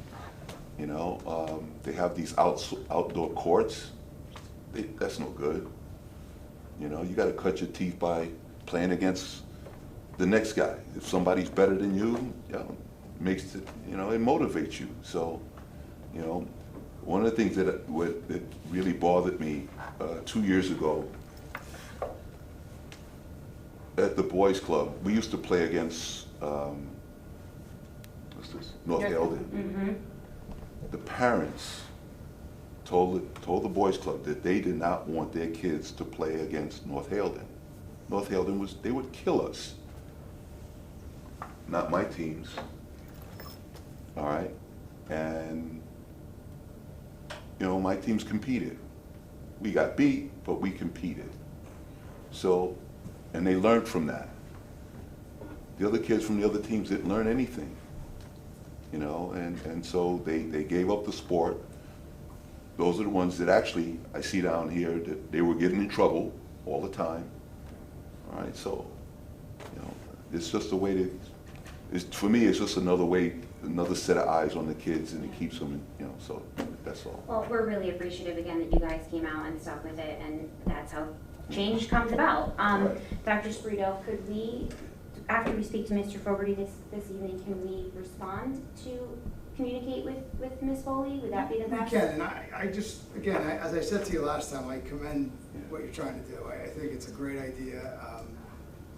You know, they have these outdoor courts. That's no good. You know, you got to cut your teeth by playing against the next guy. If somebody's better than you, makes it, you know, it motivates you. So, you know, one of the things that really bothered me 2 years ago at the boys club, we used to play against what's this? North Eldon. The parents told the boys club that they did not want their kids to play against North Eldon. North Eldon they would kill us. Not my teams. All right, and you know, my teams competed. We got beat, but we competed. So, and they learned from that. The other kids from the other teams didn't learn anything, you know, and so they gave up the sport. Those are the ones that actually, I see down here, that they were getting in trouble all the time. All right, so, you know, it's just a way to, for me, it's just another way, another set of eyes on the kids, and it keeps them, you know, so that's all. Well, we're really appreciative again that you guys came out and stuck with it, and that's how change comes about. Right. Dr. Sprito, could we, after we speak to Mr. Fogarty this evening, can we respond to communicate with Ms. Foley? Would that be the best? We can, and I just, again, as I said to you last time, I commend what you're trying to do. I think it's a great idea.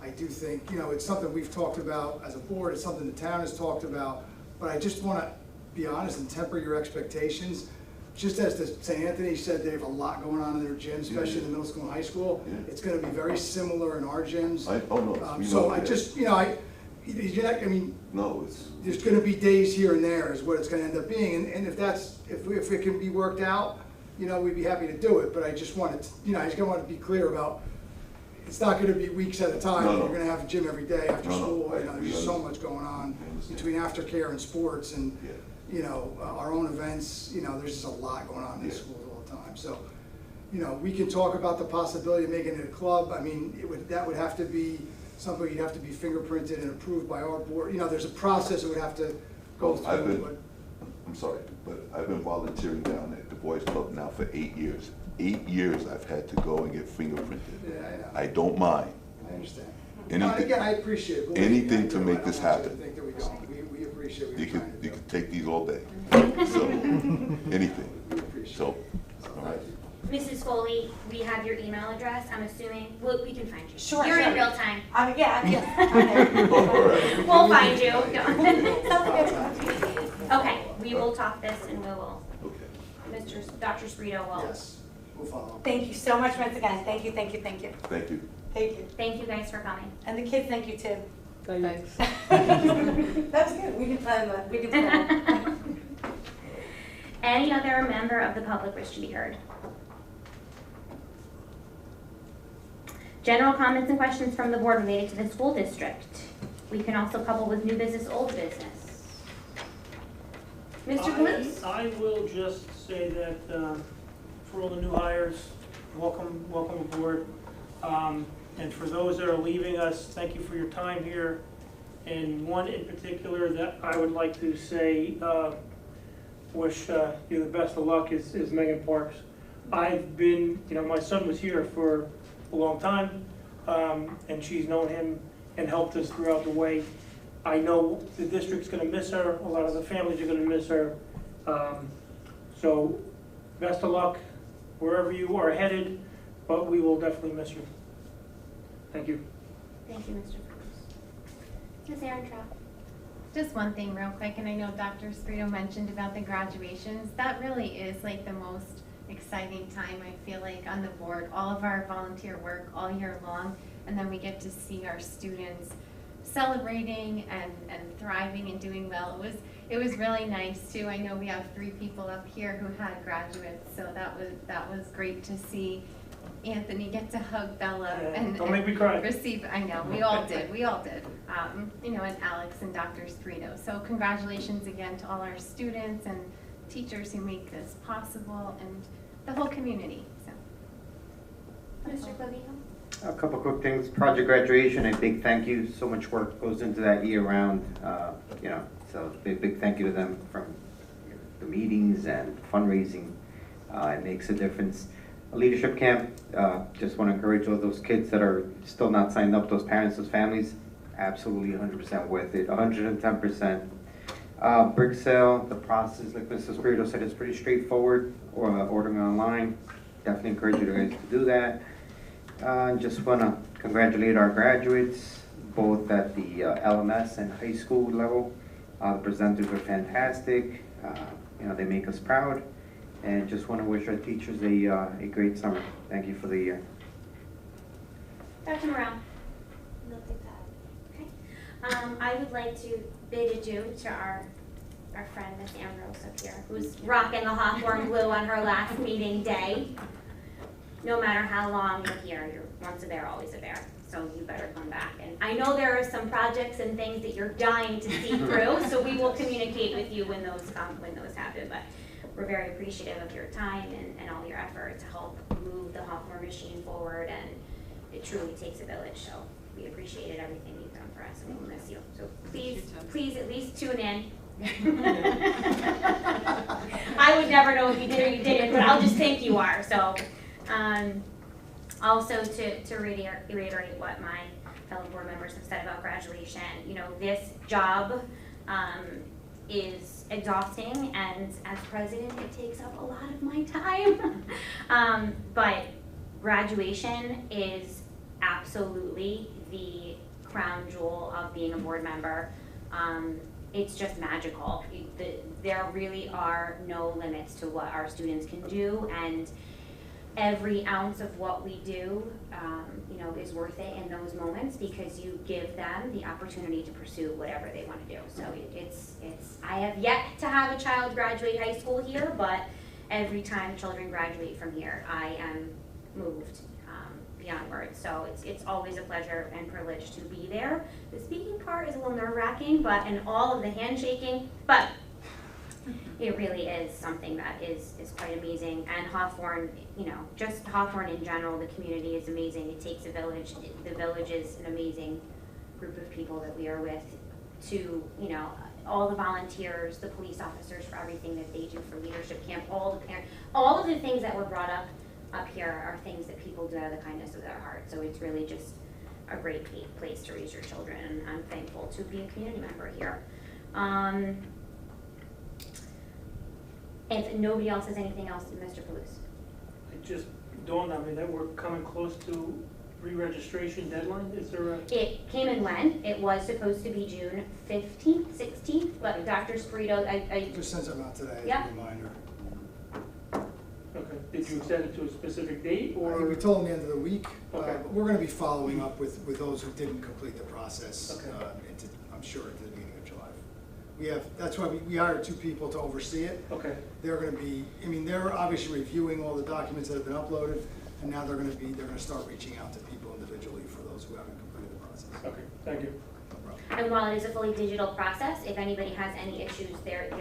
I do think, you know, it's something we've talked about as a board, it's something the town has talked about, but I just want to be honest and temper your expectations. Just as the St. Anthony said, they have a lot going on in their gyms, especially in the middle school and high school. Yeah. It's going to be very similar in our gyms. So I just, you know, I mean, no, it's, there's going to be days here and there is what it's going to end up being, and if it can be worked out, you know, we'd be happy to do it. But I just wanted to, you know, I just want to be clear about, it's not going to be weeks at a time. No. You're going to have a gym every day after No. school. You know, there's just so much going on between aftercare and sports, and you know, our own events. You know, there's just a lot going on in schools all the time. So, you know, we can talk about the possibility of making it a club. I mean, that would have to be something you'd have to be fingerprinted and approved by our board. You know, there's a process that would have to go through. I'm sorry, but I've been volunteering down at the boys club now for 8 years. 8 years I've had to go and get fingerprinted. Yeah, I know. I don't mind. I understand. Anything, And again, I appreciate it. anything to make I this don't want you to happen. think that we don't. We appreciate what You you're trying to do. could take these all day. So, anything. We appreciate So, it. all right. Mrs. Foley, we have your email address. I'm assuming, we can find you. Sure, You're in sure. real time. Yeah, I'm All right. We'll find you. Sounds good. Okay, we will talk this and we will, Okay. Dr. Sprito will. Yes, we'll follow up. Thank you so much once again. Thank you, thank you, thank you. Thank you. Thank you. Thank you guys for coming. And the kids, thank you too. Thanks. That's good. We can plan that. We can plan that. Any other member of the public wish to be heard? General comments and questions from the board related to the school district. We can also couple with new business, old business. Mr. Galais? I will just say that for all the new hires, welcome aboard. And for those that are leaving us, thank you for your time here. And one in particular that I would like to say, wish you the best of luck is Megan Parks. I've been, you know, my son was here for a long time, and she's known him and helped us throughout the way. I know the district's gonna miss her, a lot of the families are gonna miss her. So best of luck wherever you are headed, but we will definitely miss you. Thank you. Thank you, Mr. Cruz. Ms. Aaron. Just one thing real quick, and I know Dr. Sprito mentioned about the graduations. That really is like the most exciting time, I feel like, on the board. All of our volunteer work all year long, and then we get to see our students celebrating and thriving and doing well. It was really nice too. I know we have 3 people up here who had graduates, so that was great to see Anthony get to hug Bella and Don't make me cry. receive. I know, we all did. You know, and Alex and Dr. Sprito. So congratulations again to all our students and teachers who make this possible, and the whole community. So, Mr. Clavijo? A couple quick things. Project graduation, a big thank you. So much work goes into that year round, you know, so big thank you to them from the meetings and fundraising. It makes a difference. A leadership camp, just want to encourage all those kids that are still not signed up, those parents, those families, absolutely 100% worth it, 110%. Brick sale, the process, like Mrs. Spirito said, is pretty straightforward, or ordering online. Definitely encourage you guys to do that. Just want to congratulate our graduates, both at the LMS and high school level. The presenters are fantastic. They make us proud. And just want to wish our teachers a great summer. Thank you for the year. Dr. Morrell? Nothing to add. Okay. I would like to bid adieu to our friend, Miss Ambrose up here, who's rocking the Hawthorne blue on her last meeting day. No matter how long you're here, you're once a bear, always a bear. So you better come back. And I know there are some projects and things that you're dying to see through, so we will communicate with you when those happen. But we're very appreciative of your time and all your effort to help move the Hawthorne machine forward, and it truly takes a village. So we appreciated everything you've done for us, and we'll miss you. So please at least tune in. I would never know if you did or you didn't, but I'll just think you are. So also to reiterate what my fellow board members have said about graduation, this job is exhausting, and as president it takes up a lot of my time. But graduation is absolutely the crown jewel of being a board member. It's just magical. There really are no limits to what our students can do, and every ounce of what we do, is worth it in those moments, because you give them the opportunity to pursue whatever they want to do. So I have yet to have a child graduate high school here, but every time children graduate from here, I am moved beyond words. So it's always a pleasure and privilege to be there. The speaking part is a little nerve-wracking, and all of the handshaking, but it really is something that is quite amazing. And Hawthorne, just Hawthorne in general, the community is amazing. It takes a village. The village is an amazing group of people that we are with, to, all the volunteers, the police officers, for everything that they do for leadership camp, all the parents, all of the things that were brought up here are things that people do out of the kindness of their heart. So it's really just a great place to raise your children, and I'm thankful to be a community member here. If nobody else has anything else, Mr. Palouse. It just dawned on me that we're coming close to re-registration deadline. Is there a? It came and went. It was supposed to be June 15th, 16th, but Dr. Spirito, I Just sent something out today as Yeah. a reminder. Okay. Did you set it to a specific date, We or? told them the end of the week. Okay. But we're gonna be following up with those who didn't complete the process, Okay. I'm sure, into the beginning of July. That's why we hired 2 people to oversee it. Okay. They're gonna be, they're obviously reviewing all the documents that have been uploaded, and now they're gonna start reaching out to people individually for those who haven't completed the process. Okay. Thank you. No problem. And while it is a fully digital process, if anybody has any issues, there's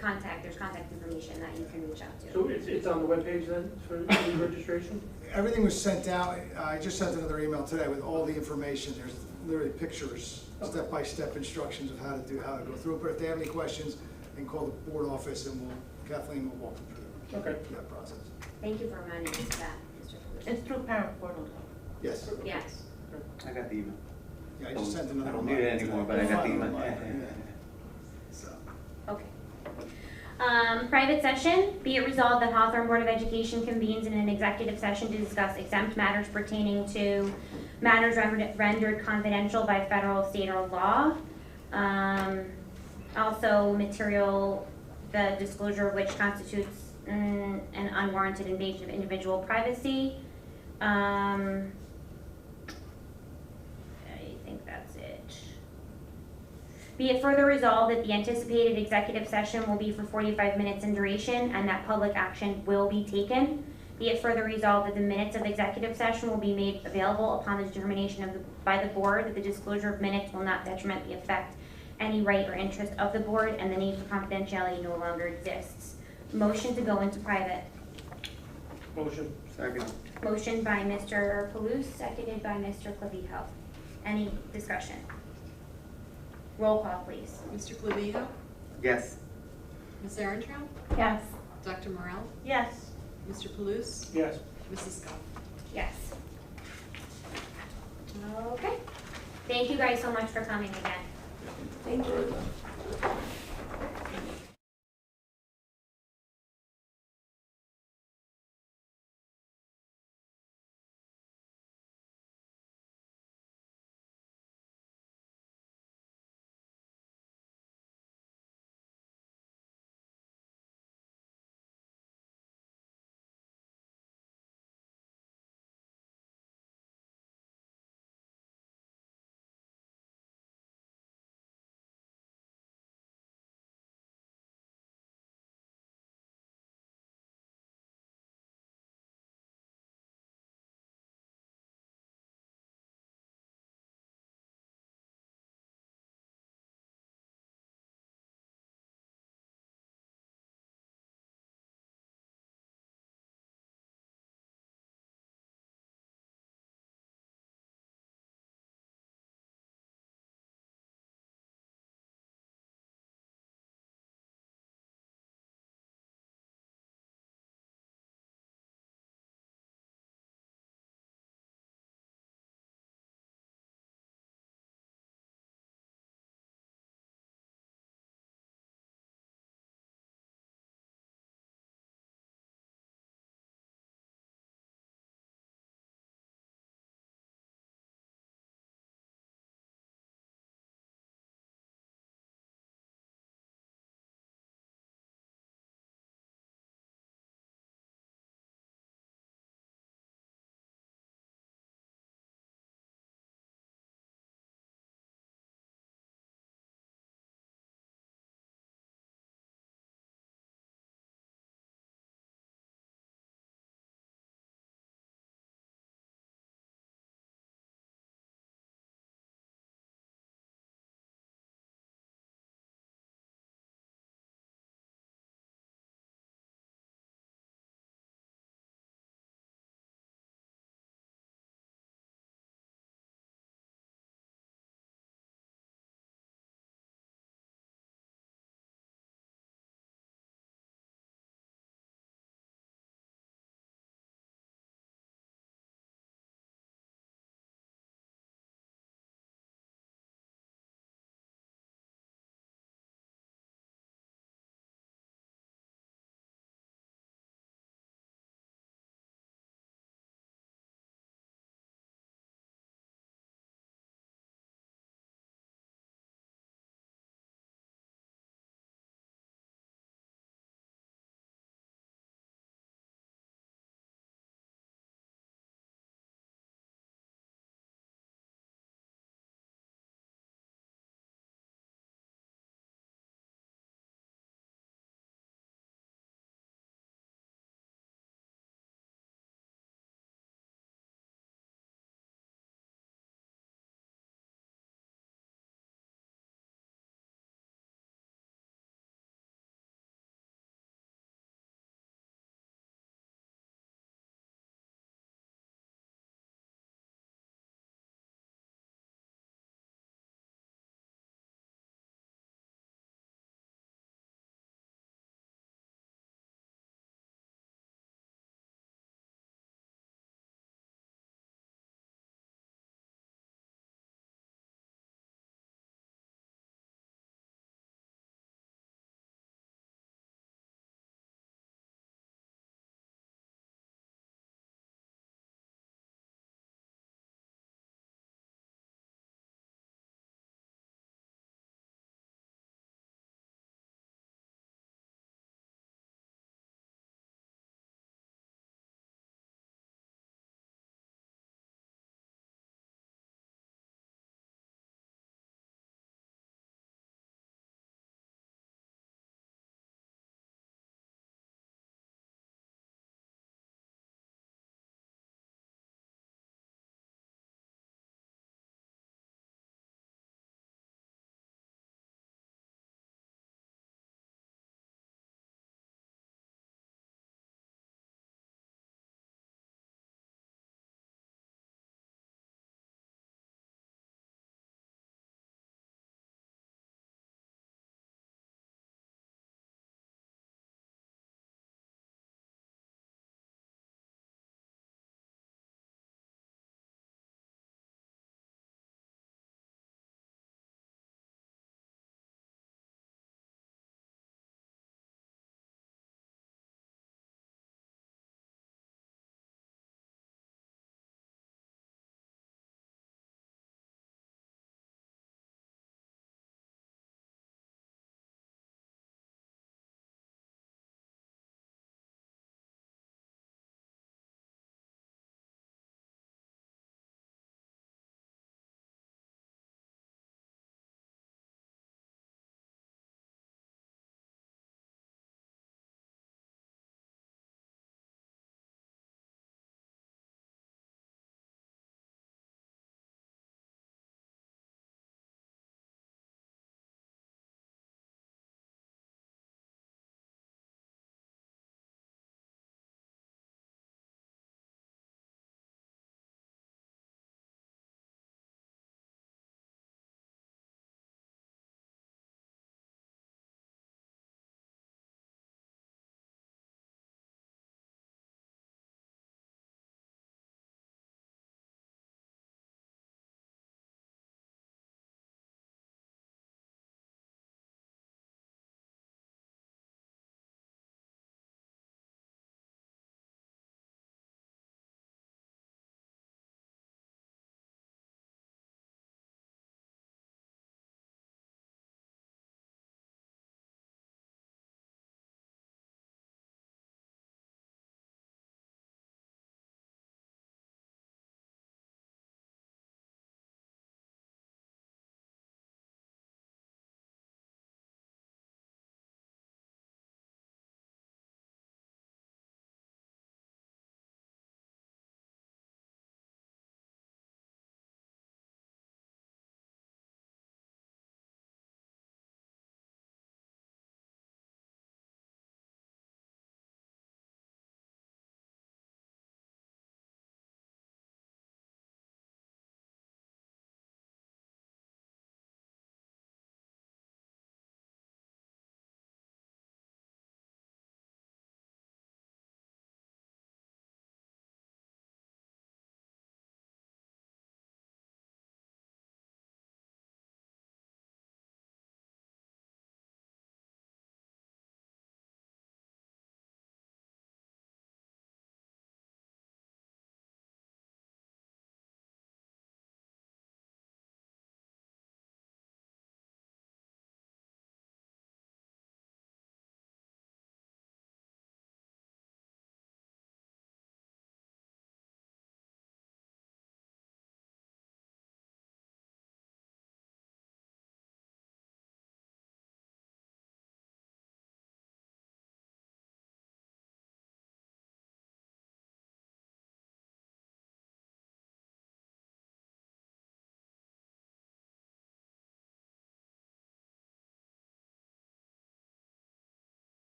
contact information that you can reach out to. So it's on the webpage then for re-registration? Everything was sent out. I just sent another email today with all the information. There's literally pictures, step-by-step instructions of how to go through it. But if they have any questions, they can call the board office, and Kathleen will walk them through that process. Thank you for reminding us of that, Mr. Palouse. It's through parent portal. Yes. Yes. I got the email. Yeah, I just sent another. I don't need it anymore, but I got the email. So. Okay. Private session, be it resolved that Hawthorne Board of Education convenes in an executive session to discuss exempt matters pertaining to matters rendered confidential by federal, state, or law. Also material, the disclosure of which constitutes an unwarranted invasion of individual privacy. I think that's it. Be it further resolved that the anticipated executive session will be for 45 minutes in duration, and that public action will be taken. Be it further resolved that the minutes of executive session will be made available upon the determination by the board that the disclosure of minutes will not detrimentally affect any right or interest of the board, and the need for confidentiality no longer exists. Motion to go into private. Motion. Second. Motion by Mr. Palouse, seconded by Mr. Clavijo. Any discussion? Roll call, please. Mr. Clavijo? Yes. Ms. Arentraut? Yes. Dr. Morrell? Yes. Mr. Palouse? Yes. Mrs. Scott? Yes. Okay. Thank you guys so much for coming again. Thank you.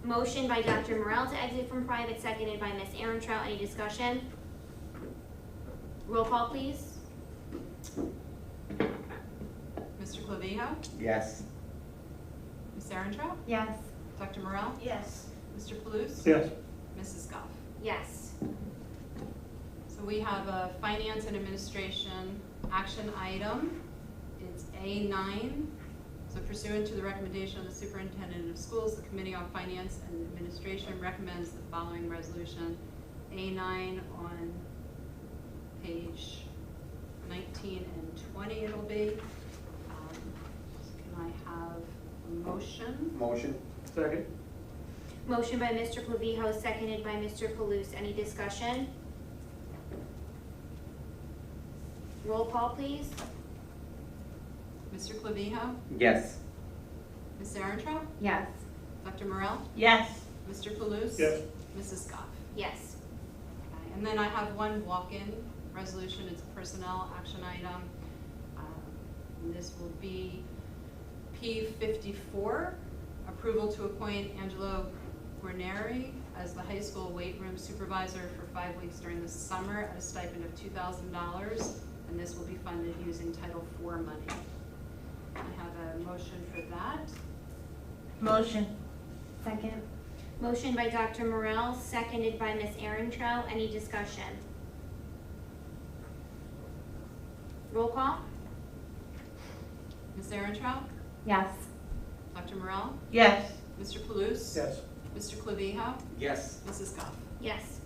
Motion by Dr. Morel to exit from private, seconded by Ms. Aaron. Any discussion? Roll call, please. Mr. Clavijo, Yes. Ms. Arontrout, Yes. Dr. Morel, Yes. Mr. Paluso, Yes. Mrs. Goff. Yes. So we have a finance and administration action item. It's A9. So pursuant to the recommendation of the superintendent of schools, the Committee on Finance and Administration recommends the following resolution. A9 on page 19 and 20 it'll be. Can I have a motion? Motion? Second. Motion by Mr. Clavijo, seconded by Mr. Paluso. Any discussion? Roll call, please. Mr. Clavijo, Yes. Ms. Arontrout, Yes. Dr. Morel, Yes. Mr. Paluso? Yes. Mrs. Goff. Yes. Okay, and then I have one walk-in resolution, it's a personnel action item. And this will be P54, approval to appoint Angelo Guarneri as the high school weight room supervisor for 5 weeks during the summer at a stipend of $2,000, and this will be funded using Title IV money. I have a motion for that. Motion. Second. Motion by Dr. Morel, seconded by Ms. Aaron. Any discussion? Roll call? Ms. Arontrout, Yes. Dr. Morel, Yes. Mr. Paluso? Yes. Mr. Clavijo, Yes. Mrs. Goff. Yes.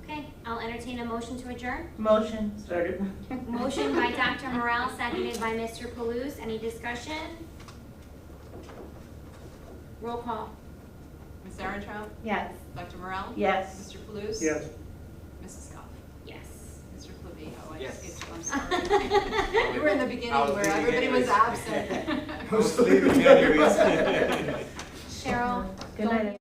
Okay, I'll entertain a motion to adjourn. Motion. Second. Motion by Dr. Morel, seconded by Mr. Paluso. Any discussion? Roll call. Ms. Arontrout, Yes. Dr. Morel, Yes. Mr. Paluso? Yes. Mrs. Goff. Yes. Mr. Clavijo, I Yes. skipped you, I'm sorry. You were in the beginning where everybody was absent. I was leaving anyways. Cheryl. Good night.